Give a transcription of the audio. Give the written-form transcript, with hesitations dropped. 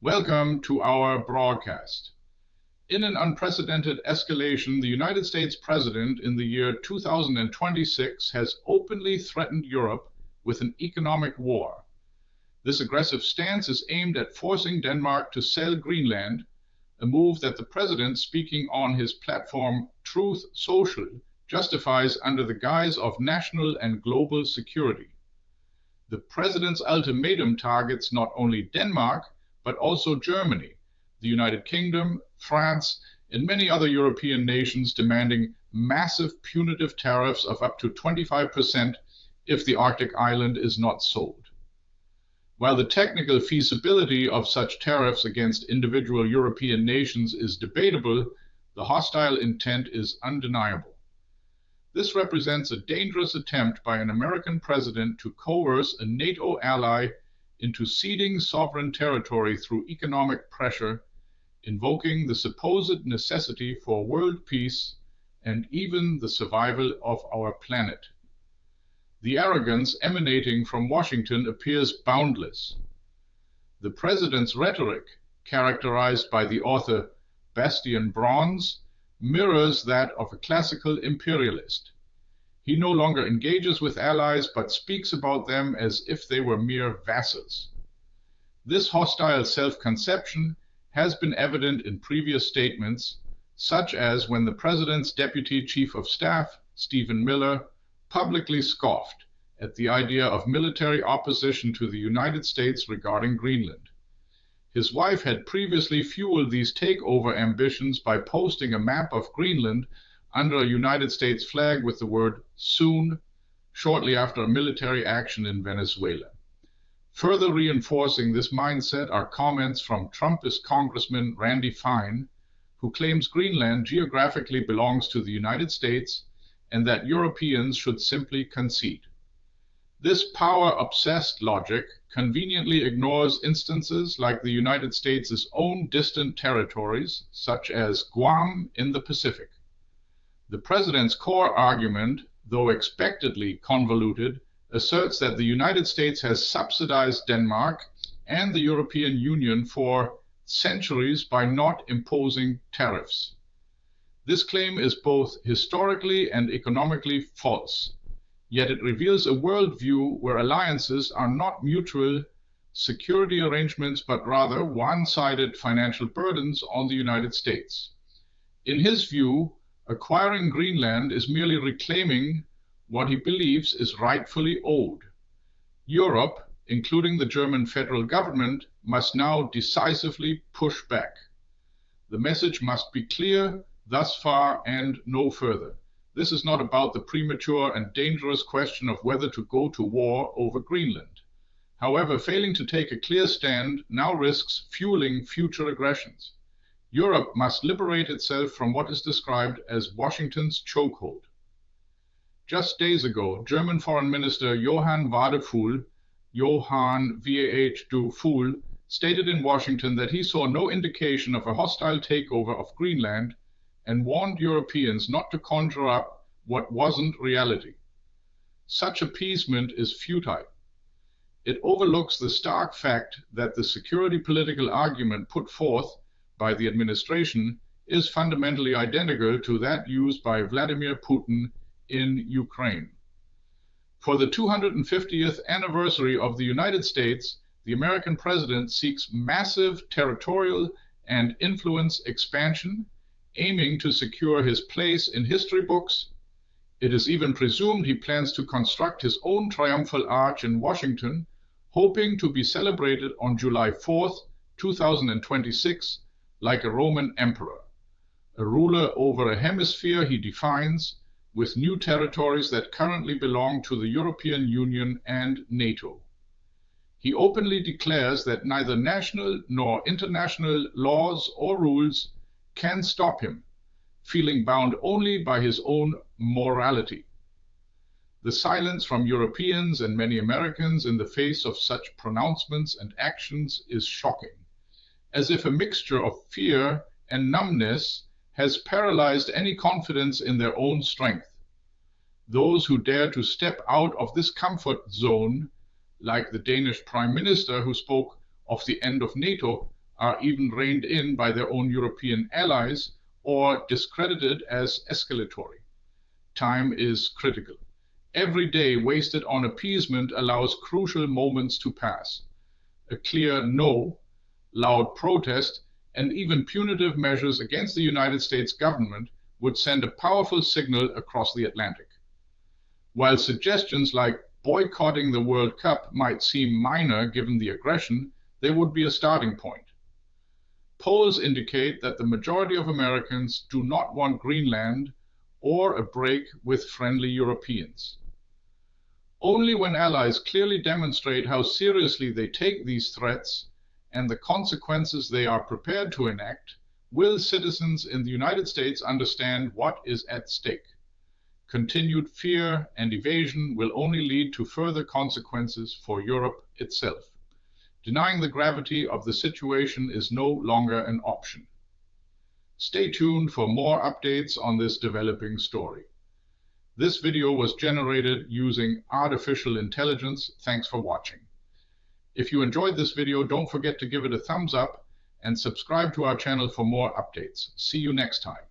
Welcome to our broadcast. In an unprecedented escalation, the United States President in the year 2026 has openly threatened Europe with an economic war. This aggressive stance is aimed at forcing Denmark to sell Greenland, a move that the President, speaking on his platform Truth Social, justifies under the guise of national and global security. The President's ultimatum targets not only Denmark, but also Germany, the United Kingdom, France, and many other European nations, demanding massive punitive tariffs of up to 25% if the Arctic island is not sold. While the technical feasibility of such tariffs against individual European nations is debatable, the hostile intent is undeniable. This represents a dangerous attempt by an American president to coerce a NATO ally into ceding sovereign territory through economic pressure, invoking the supposed necessity for world peace and even the survival of our planet. The arrogance emanating from Washington appears boundless. The president's rhetoric, characterized by the author Bastian Brons, mirrors that of a classical imperialist. He no longer engages with allies, but speaks about them as if they were mere vassals. This hostile self-conception has been evident in previous statements, such as when the President's Deputy Chief of Staff, Stephen Miller, publicly scoffed at the idea of military opposition to the United States regarding Greenland. His wife had previously fueled these takeover ambitions by posting a map of Greenland under a United States flag with the word "soon" shortly after a military action in Venezuela. Further reinforcing this mindset are comments from Trumpist Congressman Randy Fine, who claims Greenland geographically belongs to the United States and that Europeans should simply concede. This power-obsessed logic conveniently ignores instances like the United States' own distant territories, such as Guam in the Pacific. The President's core argument, though expectedly convoluted, asserts that the United States has subsidized Denmark and the European Union for centuries by not imposing tariffs. This claim is both historically and economically false, yet it reveals a worldview where alliances are not mutual security arrangements but rather one-sided financial burdens on the United States. In his view, acquiring Greenland is merely reclaiming what he believes is rightfully owed. Europe, including the German federal government, must now decisively push back. The message must be clear, thus far and no further. This is not about the premature and dangerous question of whether to go to war over Greenland. However, failing to take a clear stand now risks fueling future aggressions. Europe must liberate itself from what is described as Washington's chokehold. Just days ago, German Foreign Minister Johann Wadephul, Johann Wadephul, stated in Washington that he saw no indication of a hostile takeover of Greenland and warned Europeans not to conjure up what wasn't reality. Such appeasement is futile. It overlooks the stark fact that the security political argument put forth by the administration is fundamentally identical to that used by Vladimir Putin in Ukraine. For the 250th anniversary of the United States, the American president seeks massive territorial and influence expansion, aiming to secure his place in history books. It is even presumed he plans to construct his own triumphal arch in Washington, hoping to be celebrated on July 4th, 2026, like a Roman emperor, a ruler over a hemisphere he defines, with new territories that currently belong to the European Union and NATO. He openly declares that neither national nor international laws or rules can stop him, feeling bound only by his own morality. The silence from Europeans and many Americans in the face of such pronouncements and actions is shocking, as if a mixture of fear and numbness has paralyzed any confidence in their own strength. Those who dare to step out of this comfort zone, like the Danish Prime Minister who spoke of the end of NATO, are even reined in by their own European allies or discredited as escalatory. Time is critical. Every day wasted on appeasement allows crucial moments to pass. A clear no, loud protest, and even punitive measures against the United States government would send a powerful signal across the Atlantic. While suggestions like boycotting the World Cup might seem minor given the aggression, they would be a starting point. Polls indicate that the majority of Americans do not want Greenland or a break with friendly Europeans. Only when allies clearly demonstrate how seriously they take these threats and the consequences they are prepared to enact will citizens in the United States understand what is at stake. Continued fear and evasion will only lead to further consequences for Europe itself. Denying the gravity of the situation is no longer an option. Stay tuned for more updates on this developing story. This video was generated using artificial intelligence. Thanks for watching. If you enjoyed this video, don't forget to give it a thumbs up and subscribe to our channel for more updates. See you next time.